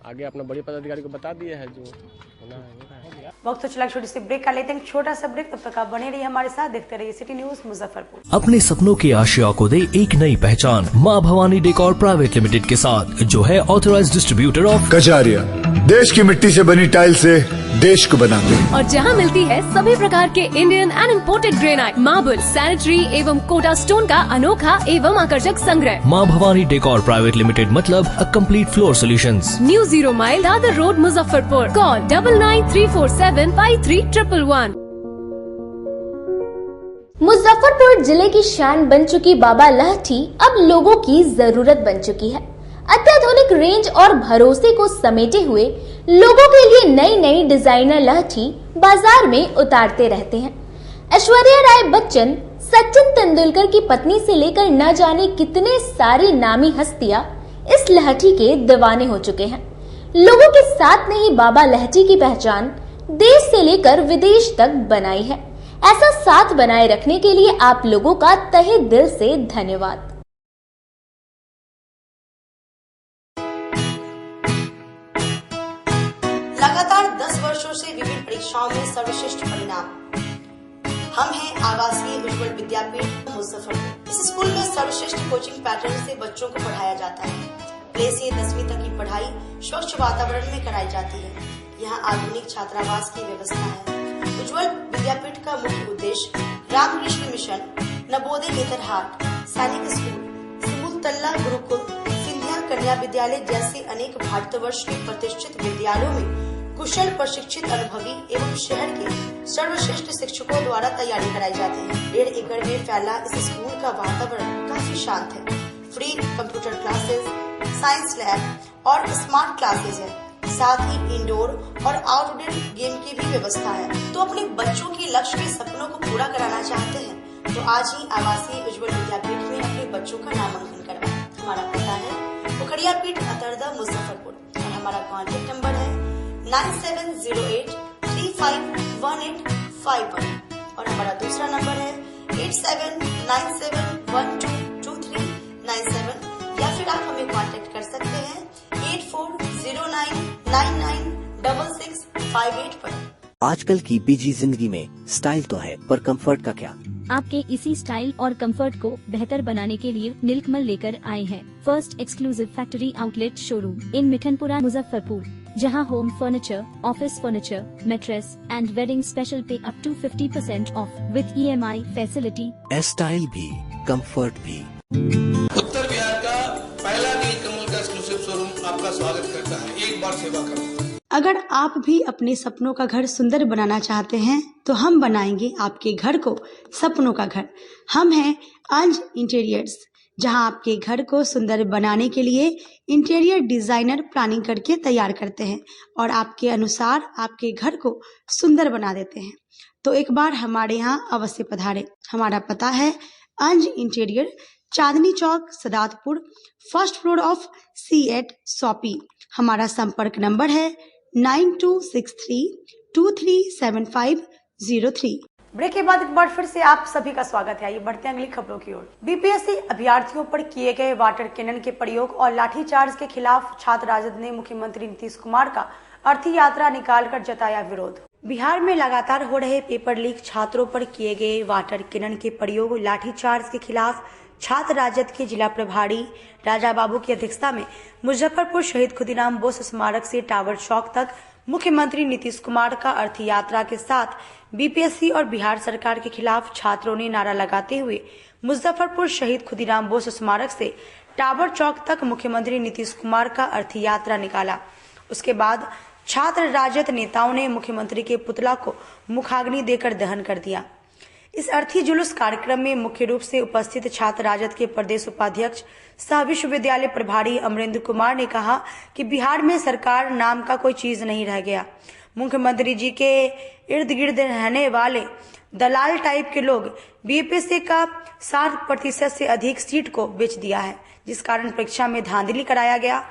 आगे अपना बड़ी पदाधिकारी को बता दिए है जो होना है। वक्त तो चला छोटी सी ब्रेक का लेते हैं, छोटा सा ब्रेक। तब तक आप बने रहिए हमारे साथ, देखते रहिए सिटी न्यूज मुजफ्फरपुर। अपने सपनों की आशिया को दे एक नई पहचान माँ भवानी डेकोर प्राइवेट लिमिटेड के साथ, जो है ऑथराइज्ड डिस्ट्रीब्यूटर ऑफ कजारिया। देश की मिट्टी से बनी टाइल से देश को बनाते हैं और जहां मिलती है सभी प्रकार के Indian and imported granite, marble, sanitary एवं कोटा स्टोन का अनोखा एवं आकर्षक संग्रह। माँ भवानी डेकोर प्राइवेट लिमिटेड मतलब a complete floor solutions. New 0 mile Dadar road Muzaffarpur. Call 9934753111। Muzaffarpur जिले की शान बन चुकी बाबा लाठी अब लोगों की जरूरत बन चुकी है। अत्याधुनिक रेंज और भरोसे को समेटे हुए लोगों के लिए नई नई डिजाइनर लाठी बाजार में उतारते रहते हैं। ऐश्वर्या राय बच्चन, सचिन तेंदुलकर की पत्नी से लेकर न जाने कितने सारी नामी हस्तियां इस लाठी के दीवाने हो चुके हैं। लोगों के साथ ने ही बाबा लाठी की पहचान देश से लेकर विदेश तक बनाई है। ऐसा साथ बनाए रखने के लिए आप लोगों का तहे दिल से धन्यवाद। लगातार 10 वर्षों से विभिन्न परीक्षाओं में सर्वश्रेष्ठ परिणाम। हम हैं आवासीय उज्ज्वल विद्यापीठ मुजफ्फरपुर। इस स्कूल में सर्वश्रेष्ठ कोचिंग पैटर्न से बच्चों को पढ़ाया जाता है। प्ले से 10वीं तक की पढ़ाई स्वच्छ वातावरण में कराई जाती है। यहाँ आधुनिक छात्रावास की व्यवस्था है। उज्ज्वल विद्यापीठ का मुख्य उद्देश्य रामकृष्ण मिशन, नवोदय नेतरहाट, सैनिक स्कूल, सिमुलतल्ला गुरुकुल, सिंधिया कन्या विद्यालय जैसे अनेक भारतवर्ष के प्रतिष्ठित विद्यालयों में कुशल प्रशिक्षित अनुभवी एवं शहर के सर्वश्रेष्ठ शिक्षकों द्वारा तैयारी कराई जाती है। 1.5 एकड़ में फैला इस स्कूल का वातावरण काफी शांत है। Free computer classes, science lab और स्मार्ट क्लासेस है। साथ ही इंडोर और आउटडोर गेम की भी व्यवस्था है। तो अपने बच्चों के लक्ष्य के सपनों को पूरा कराना चाहते हैं तो आज ही आवासीय उज्ज्वल विद्यापीठ में अपने बच्चों का नामांकन करवाएं। हमारा पता है पोखरिया पीठ अतरदा मुजफ्फरपुर और हमारा कॉन्टेक्ट नंबर है 9708351851 और हमारा दूसरा नंबर है 8797122397 या फिर आप हमें कांटेक्ट कर सकते हैं 8409 6658 पर। आजकल की बिजी जिंदगी में स्टाइल तो है, पर कंफर्ट का क्या? आपके इसी स्टाइल और कंफर्ट को बेहतर बनाने के लिए नीलकमल लेकर आए हैं first exclusive factory outlet showroom in Mithanpura Muzaffarpur, जहां home furniture, office furniture, mattress and wedding special pay up to 50% off with EMI facility. Style भी, कंफर्ट भी। उत्तर बिहार का पहला नीलकमल का एक्सक्लूसिव शोरूम आपका स्वागत करता है। एक बार सेवा करो। अगर आप भी अपने सपनों का घर सुंदर बनाना चाहते हैं तो हम बनाएंगे आपके घर को सपनों का घर। हम हैं अंज इंटीरियर्स, जहां आपके घर को सुंदर बनाने के लिए इंटीरियर डिजाइनर प्लानिंग करके तैयार करते हैं और आपके अनुसार आपके घर को सुंदर बना देते हैं। तो एक बार हमारे यहाँ अवश्य पधारें। हमारा पता है Anj interior, Chandni Chowk, Sadatpur, first floor of C8 shoppy. हमारा संपर्क नंबर है 9263237503। ब्रेक के बाद एक बार फिर से आप सभी का स्वागत है। आइए बढ़ते हैं अगली खबरों की ओर। बीपीएससी अभ्यर्थियों पर किए गए वाटर कैनन के प्रयोग और लाठीचार्ज के खिलाफ छात्र राजद ने मुख्यमंत्री नीतीश कुमार का अर्थी यात्रा निकालकर जताया विरोध। बिहार में लगातार हो रहे पेपर लीक, छात्रों पर किए गए वाटर कैनन के प्रयोग, लाठीचार्ज के खिलाफ छात्र राजद के जिला प्रभारी राजा बाबू की अध्यक्षता में मुजफ्फरपुर शहीद खुदीराम बोस स्मारक से टावर चौक तक मुख्यमंत्री नीतीश कुमार का अर्थी यात्रा के साथ बीपीएससी और बिहार सरकार के खिलाफ छात्रों ने नारा लगाते हुए मुजफ्फरपुर शहीद खुदीराम बोस स्मारक से टावर चौक तक मुख्यमंत्री नीतीश कुमार का अर्थी यात्रा निकाला। उसके बाद छात्र राजद नेताओं ने मुख्यमंत्री के पुतला को मुखाग्नि देकर दहन कर दिया। इस अर्थी जुलूस कार्यक्रम में मुख्य रूप से उपस्थित छात्र राजद के प्रदेश उपाध्यक्ष सह विश्वविद्यालय प्रभारी अमरेंद्र कुमार ने कहा कि बिहार में सरकार नाम का कोई चीज नहीं रह गया। मुख्यमंत्री जी के इर्द गिर्द रहने वाले दलाल टाइप के लोग बीपीएससी का 60% से अधिक सीट को बेच दिया है, जिस कारण परीक्षा में धांधली कराया गया,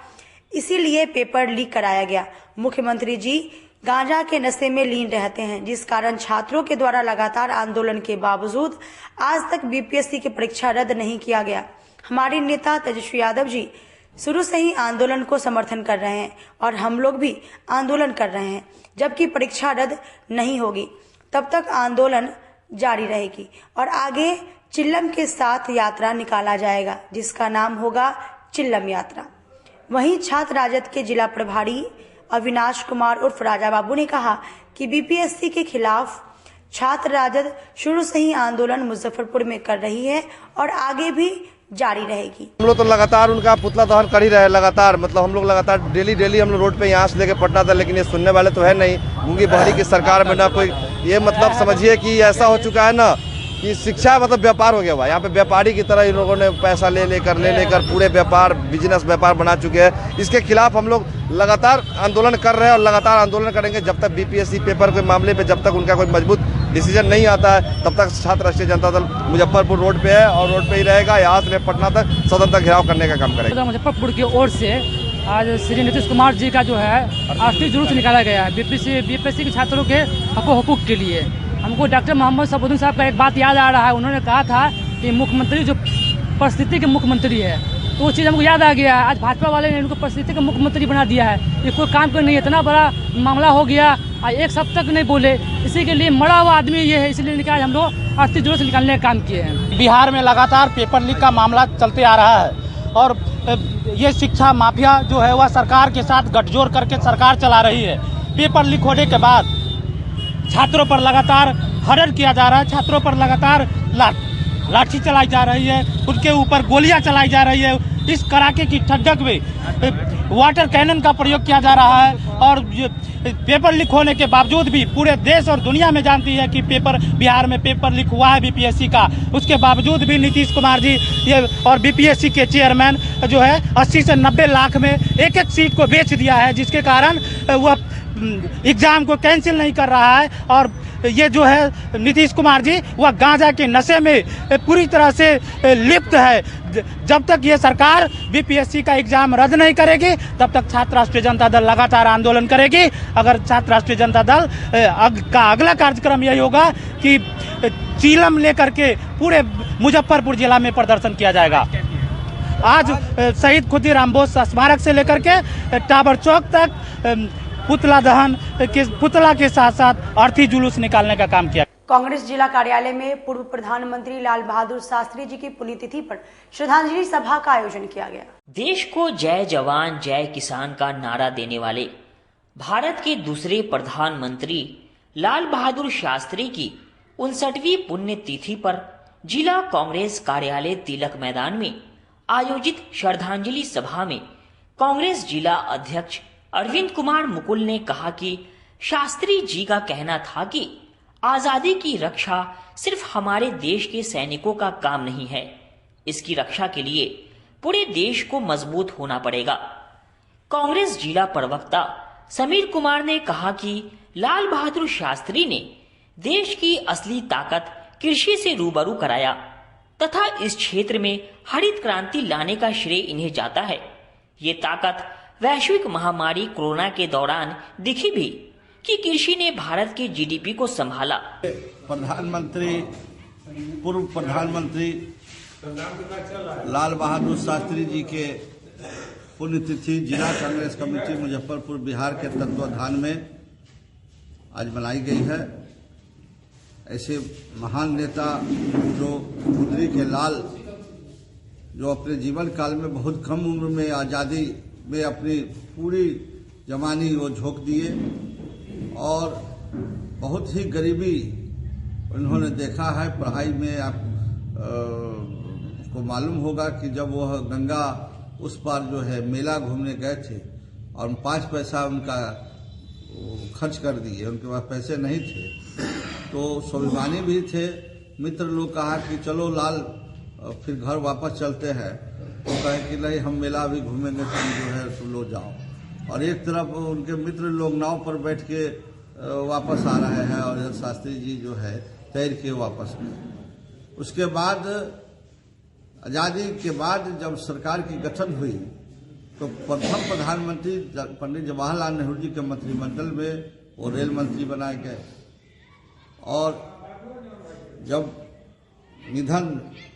इसीलिए पेपर लीक कराया गया। मुख्यमंत्री जी गांजा के नशे में लीन रहते हैं, जिस कारण छात्रों के द्वारा लगातार आंदोलन के बावजूद आज तक बीपीएससी की परीक्षा रद्द नहीं किया गया। हमारे नेता तेजस्वी यादव जी शुरू से ही आंदोलन को समर्थन कर रहे हैं और हम लोग भी आंदोलन कर रहे हैं। जबकि परीक्षा रद्द नहीं होगी तब तक आंदोलन जारी रहेगी और आगे चिल्लम के साथ यात्रा निकाला जाएगा, जिसका नाम होगा चिल्लम यात्रा। वहीं छात्र राजद के जिला प्रभारी अविनाश कुमार उर्फ राजा बाबू ने कहा कि बीपीएससी के खिलाफ छात्र राजद शुरू से ही आंदोलन मुजफ्फरपुर में कर रही है और आगे भी जारी रहेगी। हम लोग तो लगातार उनका पुतला दहन कर ही रहे, लगातार मतलब हम लोग लगातार डेली हम लोग रोड पे यहाँ से लेके पटना था, लेकिन ये सुनने वाले तो है नहीं। गूंगी बहरी की सरकार में ना कोई, ये मतलब समझिए कि ऐसा हो चुका है ना कि शिक्षा मतलब व्यापार हो गया हुआ। यहाँ पे व्यापारी की तरह इन लोगों ने पैसा ले लेकर पूरे व्यापार बिजनेस व्यापार बना चुके हैं। इसके खिलाफ हम लोग लगातार आंदोलन कर रहे हैं और लगातार आंदोलन करेंगे जब तक बीपीएससी पेपर के मामले पे जब तक उनका कोई मजबूत डिसीजन नहीं आता है, तब तक छात्र राष्ट्रीय जनता दल मुजफ्फरपुर रोड पे है और रोड पे ही रहेगा। यहाँ से पटना तक सदन तक घेराव करने का काम करेगा। मुजफ्फरपुर की ओर से आज श्री नीतीश कुमार जी का जो है अर्थी जुलूस निकाला गया है बीपीएससी के छात्रों के हकूक के लिए। हमको डॉक्टर मोहम्मद सबुद्दीन साहब का एक बात याद आ रहा है, उन्होंने कहा था कि मुख्यमंत्री जो परिस्थिति के मुख्यमंत्री है, तो वो चीज़ हमको याद आ गया। आज भाजपा वाले ने इनको परिस्थिति का मुख्यमंत्री बना दिया है। ये कोई काम नहीं है, इतना बड़ा मामला हो गया और एक शब्द तक नहीं बोले। इसी के लिए मरा हुआ आदमी ये है, इसलिए निकाल हम लोग अर्थी जुलूस निकालने का काम किए हैं। बिहार में लगातार पेपर लीक का मामला चलते आ रहा है और ये शिक्षा माफिया जो है वह सरकार के साथ गठजोड़ करके सरकार चला रही है। पेपर लीक होने के बाद छात्रों पर लगातार हरण किया जा रहा है, छात्रों पर लगातार लाठी चलाई जा रही है, उनके ऊपर गोलियां चलाई जा रही है। इस कड़ाके की ठंडक में वाटर कैनन का प्रयोग किया जा रहा है और पेपर लीक होने के बावजूद भी पूरे देश और दुनिया में जानती है कि बिहार में पेपर लीक हुआ है बीपीएससी का। उसके बावजूद भी नीतीश कुमार जी ये और बीपीएससी के चेयरमैन जो है 80 से 90 लाख में एक सीट को बेच दिया है, जिसके कारण वह एग्जाम को कैंसिल नहीं कर रहा है। और ये जो है नीतीश कुमार जी वह गांजा के नशे में पूरी तरह से लिप्त है। जब तक ये सरकार बीपीएससी का एग्जाम रद्द नहीं करेगी तब तक छात्र राष्ट्रीय जनता दल लगातार आंदोलन करेगी। अगर छात्र राष्ट्रीय जनता दल का अगला कार्यक्रम यही होगा कि चीलम लेकर के पूरे मुजफ्फरपुर जिला में प्रदर्शन किया जाएगा। आज शहीद खुदीराम बोस स्मारक से लेकर के टावर चौक तक पुतला दहन के पुतला के साथ साथ अर्थी जुलूस निकालने का काम किया। कांग्रेस जिला कार्यालय में पूर्व प्रधानमंत्री लाल बहादुर शास्त्री जी की पुण्यतिथि पर श्रद्धांजलि सभा का आयोजन किया गया। देश को जय जवान जय किसान का नारा देने वाले भारत के दूसरे प्रधानमंत्री लाल बहादुर शास्त्री की 59वीं पुण्यतिथि पर जिला कांग्रेस कार्यालय तिलक मैदान में आयोजित श्रद्धांजलि सभा में कांग्रेस जिला अध्यक्ष अरविंद कुमार मुकुल ने कहा कि शास्त्री जी का कहना था कि आजादी की रक्षा सिर्फ हमारे देश के सैनिकों का काम नहीं है, इसकी रक्षा के लिए पूरे देश को मजबूत होना पड़ेगा। कांग्रेस जिला प्रवक्ता समीर कुमार ने कहा कि लाल बहादुर शास्त्री ने देश की असली ताकत कृषि से रूबरू कराया तथा इस क्षेत्र में हरित क्रांति लाने का श्रेय इन्हें जाता है। ये ताकत वैश्विक महामारी कोरोना के दौरान दिखी भी कि कृषि ने भारत के जीडीपी को संभाला। पूर्व प्रधानमंत्री लाल बहादुर शास्त्री जी के पुण्यतिथि जिला कांग्रेस कमेटी मुजफ्फरपुर बिहार के तत्वाधान में आज मनाई गई है। ऐसे महान नेता जो गुदरी के लाल, जो अपने जीवन काल में बहुत कम उम्र में आज़ादी में अपनी पूरी जवानी वो झोंक दिए और बहुत ही गरीबी उन्होंने देखा है। पढ़ाई में आप को मालूम होगा कि जब वह गंगा उस पार जो है मेला घूमने गए थे और 5 पैसा उनका खर्च कर दिए, उनके पास पैसे नहीं थे, तो स्वाभिमानी भी थे। मित्र लोग कहा कि चलो लाल फिर घर वापस चलते हैं, तो कहे कि नहीं हम मेला भी घूमेंगे, तुम जो है तुम लोग जाओ। और एक तरफ उनके मित्र लोग नाव पर बैठ के वापस आ रहे हैं और शास्त्री जी जो है तैर के वापस गए। उसके बाद आज़ादी के बाद जब सरकार की गठन हुई तो प्रथम प्रधानमंत्री पंडित जवाहरलाल नेहरू जी के मंत्रिमंडल में वो रेल मंत्री बनाए गए और जब निधन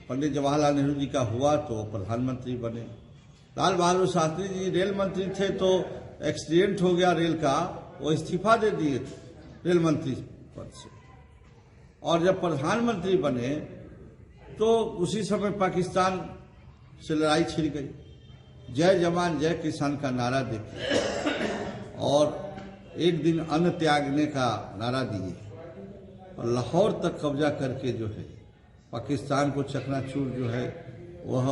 पंडित जवाहरलाल नेहरू जी का हुआ तो प्रधानमंत्री बने। लाल बहादुर शास्त्री जी रेल मंत्री थे तो एक्सीडेंट हो गया रेल का, वो इस्तीफा दे दिए थे रेल मंत्री पद से, और जब प्रधानमंत्री बने तो उसी समय पाकिस्तान से लड़ाई छिड़ गई। जय जवान जय किसान का नारा देके और एक दिन अन्न त्यागने का नारा दिए और लाहौर तक कब्जा करके जो है पाकिस्तान को चकनाचूर जो है वह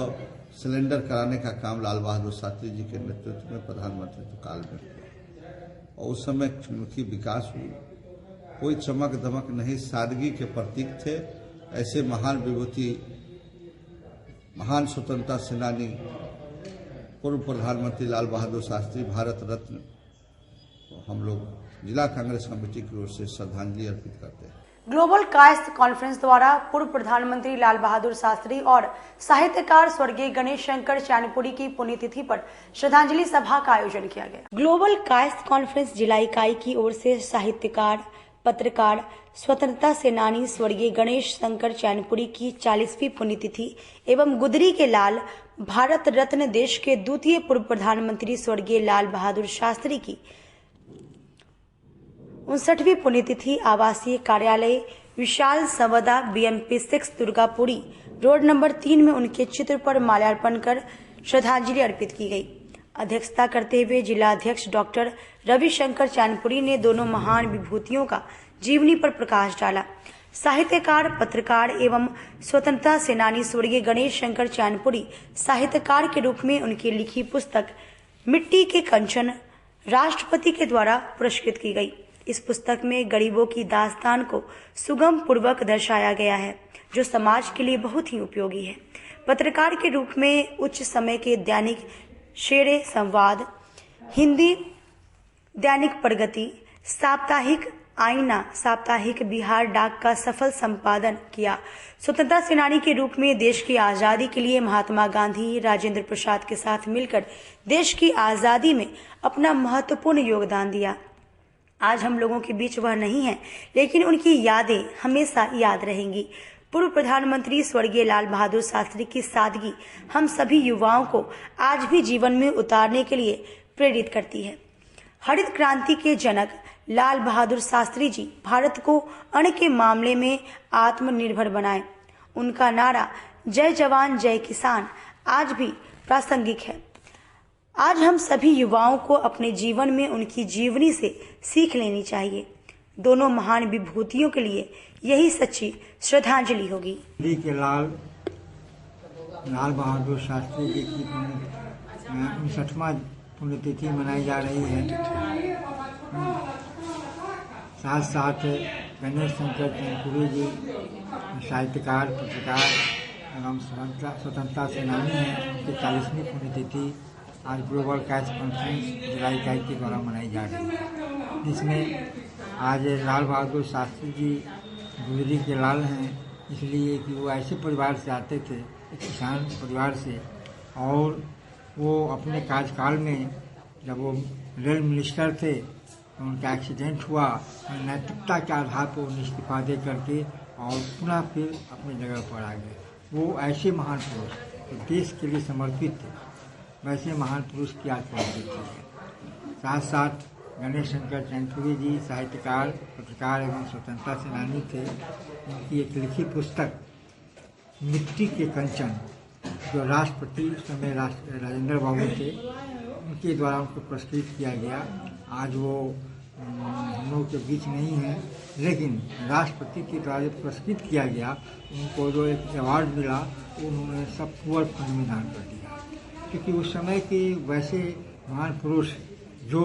सिलेंडर कराने का काम लाल बहादुर शास्त्री जी के नेतृत्व में प्रधानमंत्री काल में किया और उस समय की विकास हुई। कोई चमक दमक नहीं, सादगी के प्रतीक थे। ऐसे महान विभूति, महान स्वतंत्रता सेनानी पूर्व प्रधानमंत्री लाल बहादुर शास्त्री भारत रत्न, तो हम लोग जिला कांग्रेस कमेटी की ओर से श्रद्धांजलि अर्पित करते हैं। ग्लोबल कायस्थ कॉन्फ्रेंस द्वारा पूर्व प्रधानमंत्री लाल बहादुर शास्त्री और साहित्यकार स्वर्गीय गणेश शंकर चैनपुरी की पुण्यतिथि पर श्रद्धांजलि सभा का आयोजन किया गया। ग्लोबल कायस्थ कॉन्फ्रेंस जिला इकाई की ओर से साहित्यकार, पत्रकार, स्वतंत्रता सेनानी स्वर्गीय गणेश शंकर चैनपुरी की 40वीं पुण्यतिथि एवं गुदरी के लाल, भारत रत्न, देश के द्वितीय पूर्व प्रधानमंत्री स्वर्गीय लाल बहादुर शास्त्री की 59वीं पुण्यतिथि आवासीय कार्यालय विशाल संवदा BMP 6 दुर्गापुरी रोड नंबर 3 में उनके चित्र पर माल्यार्पण कर श्रद्धांजलि अर्पित की गई। अध्यक्षता करते हुए जिला अध्यक्ष डॉक्टर रविशंकर चैनपुरी ने दोनों महान विभूतियों का जीवनी पर प्रकाश डाला। साहित्यकार, पत्रकार एवं स्वतंत्रता सेनानी स्वर्गीय गणेश शंकर चैनपुरी साहित्यकार के रूप में उनकी लिखी पुस्तक मिट्टी के कंचन राष्ट्रपति के द्वारा पुरस्कृत की गई। इस पुस्तक में गरीबों की दास्तान को सुगम पूर्वक दर्शाया गया है, जो समाज के लिए बहुत ही उपयोगी है। पत्रकार के रूप में उच्च समय के दैनिक शेरे संवाद, हिंदी दैनिक प्रगति, साप्ताहिक आईना, साप्ताहिक बिहार डाक का सफल संपादन किया। स्वतंत्रता सेनानी के रूप में देश की आज़ादी के लिए महात्मा गांधी, राजेंद्र प्रसाद के साथ मिलकर देश की आज़ादी में अपना महत्वपूर्ण योगदान दिया। आज हम लोगों के बीच वह नहीं है, लेकिन उनकी यादें हमेशा याद रहेंगी। पूर्व प्रधानमंत्री स्वर्गीय लाल बहादुर शास्त्री की सादगी हम सभी युवाओं को आज भी जीवन में उतारने के लिए प्रेरित करती है। हरित क्रांति के जनक लाल बहादुर शास्त्री जी भारत को अन्न के मामले में आत्मनिर्भर बनाए। उनका नारा जय जवान जय किसान आज भी प्रासंगिक है। आज हम सभी युवाओं को अपने जीवन में उनकी जीवनी से सीख लेनी चाहिए। दोनों महान विभूतियों के लिए यही सच्ची श्रद्धांजलि होगी। दिल्ली के लाल बहादुर शास्त्री जी की 59वां पुण्यतिथि मनाई जा रही है। साथ साथ गणेश शंकर चंद्रपुरी जी साहित्यकार, पत्रकार एवं स्वतंत्रता सेनानी हैं। उनकी 40वीं पुण्यतिथि आज ग्लोबल कैच कॉन्फ्रेंस जुलाई इकाई के द्वारा मनाई जा रही है, जिसमें आज लाल बहादुर शास्त्री जी गुजरी के लाल हैं, इसलिए कि वो ऐसे परिवार से आते थे, एक किसान परिवार से, और वो अपने कार्यकाल में जब वो रेल मिनिस्टर थे तो उनका एक्सीडेंट हुआ, नैतिकता के आधार पर वो इस्तीफा दे करके और पुनः फिर अपनी जगह पर आ गए। वो ऐसे महान पुरुष देश के लिए समर्पित थे, वैसे महान पुरुष की आज पुण्यतिथि है। साथ साथ गणेश शंकर चंद्रपुरी जी साहित्यकार, पत्रकार एवं स्वतंत्रता सेनानी थे। उनकी एक लिखी पुस्तक मिट्टी के कंचन, जो राष्ट्रपति उस समय राजेंद्र बाबू थे, उनके द्वारा उनको पुरस्कृत किया गया। आज वो हम लोग के बीच नहीं है, लेकिन राष्ट्रपति के द्वारा जब पुरस्कृत किया गया, उनको जो एक अवार्ड मिला उन्होंने सब पुअर फंड में दान कर दिया, क्योंकि उस समय के वैसे महान पुरुष जो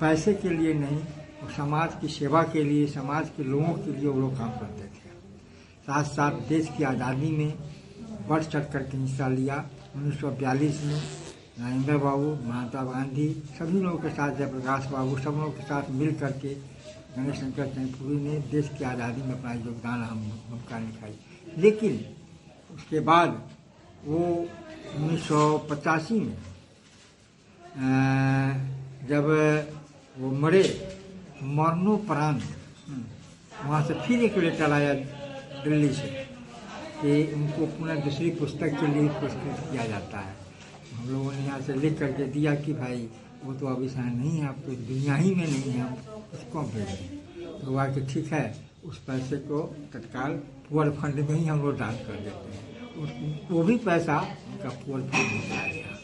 पैसे के लिए नहीं, वो समाज की सेवा के लिए, समाज के लोगों के लिए वो लोग काम करते थे। साथ साथ देश की आज़ादी में बढ़ चढ़ कर के हिस्सा लिया। 1942 में राजेंद्र बाबू, महात्मा गांधी, सभी लोगों के साथ, जयप्रकाश बाबू, सब लोगों के साथ मिल करके गणेश शंकर चंद्रपुरी ने देश की आज़ादी में अपना योगदान, भूमिका निभाई। लेकिन उसके बाद वो 1985 में जब वो मरे, मरणोपरांत वहाँ से फिर एक लेटर आया दिल्ली से कि उनको पुनः दूसरी पुस्तक के लिए पुरस्कृत किया जाता है। हम लोगों ने यहाँ से लिख करके दिया कि भाई वो तो अब ऐसा नहीं है, अब तो दुनिया ही में नहीं है, हम उसको भेजें। तो हुआ कि ठीक है, उस पैसे को तत्काल पुअर फंड में ही हम लोग दान कर देते हैं। वो भी पैसा उनका पुअर फंड में जाया गया।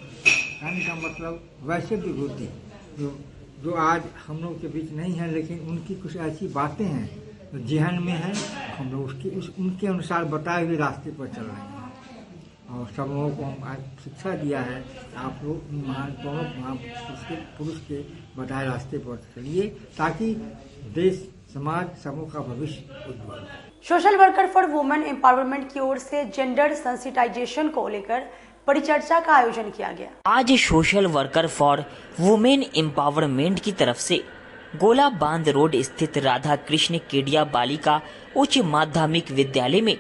कहने का मतलब वैसे विभूति जो आज हम लोग के बीच नहीं है, लेकिन उनकी कुछ ऐसी बातें हैं जो जेहन में है, हम लोग उनके अनुसार बताए हुए रास्ते पर चल रहे हैं। और सब लोगों को हम आज शिक्षा दिया है, आप लोग महान पुरुष के बताए रास्ते पर चलिए, ताकि देश, समाज, सबों का भविष्य उज्ज्वल हो। Social worker for women empowerment की ओर से जेंडर सेंसिटाइजेशन को लेकर परिचर्चा का आयोजन किया गया। आज social worker for women empowerment की तरफ से गोला बांध रोड स्थित राधा कृष्ण केडिया बालिका उच्च माध्यमिक विद्यालय में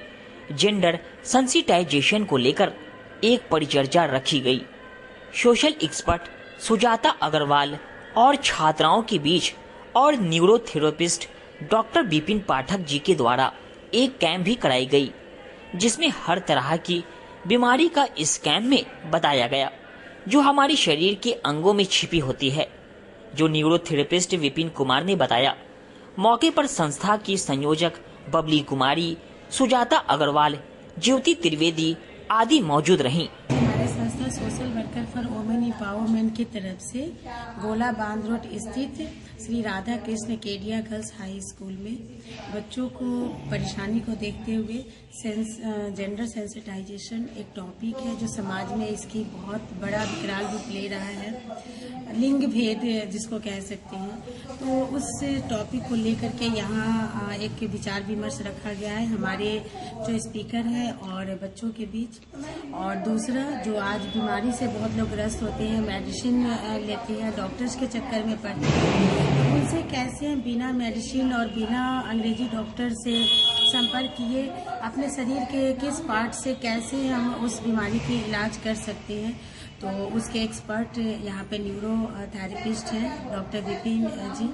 जेंडर सेंसिटाइजेशन को लेकर एक परिचर्चा रखी गई। सोशल एक्सपर्ट सुजाता अग्रवाल और छात्राओं के बीच और न्यूरोथेरेपिस्ट डॉक्टर विपिन पाठक जी के द्वारा एक कैंप भी कराई गई, जिसमें हर तरह की बीमारी का इस कैंप में बताया गया, जो हमारे शरीर के अंगों में छिपी होती है, जो न्यूरोथेरेपिस्ट विपिन कुमार ने बताया। मौके पर संस्था की संयोजक बबली कुमारी, सुजाता अग्रवाल, ज्योति त्रिवेदी आदि मौजूद रहीं। हमारे संस्था social worker for women empowerment की तरफ से गोला बांध रोड स्थित Shri Radha Krishna Kedia girls high school में बच्चों को परेशानी को देखते हुए जेंडर सेंसिटाइजेशन एक टॉपिक है, जो समाज में इसकी बहुत बड़ा विकराल रूप ले रहा है, लिंग भेद जिसको कह सकते हैं। तो उस टॉपिक को लेकर के यहाँ एक विचार विमर्श रखा गया है हमारे जो स्पीकर है और बच्चों के बीच। और दूसरा, जो आज बीमारी से बहुत लोग ग्रस्त होते हैं, मेडिसिन लेते हैं, डॉक्टर्स के चक्कर में पड़ते हैं, उनसे कैसे बिना मेडिसिन और बिना अंग्रेजी डॉक्टर से संपर्क किए अपने शरीर के किस पार्ट से कैसे हम उस बीमारी की इलाज कर सकते हैं। तो उसके एक्सपर्ट यहाँ पे न्यूरो थेरेपिस्ट हैं डॉक्टर विपिन जी।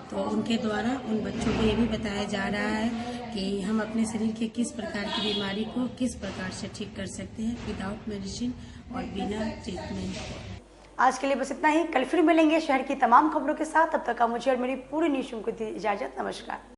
तो उनके द्वारा उन बच्चों को ये भी बताया जा रहा है कि हम अपने शरीर के किस प्रकार की बीमारी को किस प्रकार से ठीक कर सकते हैं विदाउट मेडिसिन और बिना ट्रीटमेंट। आज के लिए बस इतना ही। कल फिर मिलेंगे शहर की तमाम खबरों के साथ। तब तक का मुझे और मेरी पूरी न्यूज़ टीम को दी इजाजत। नमस्कार।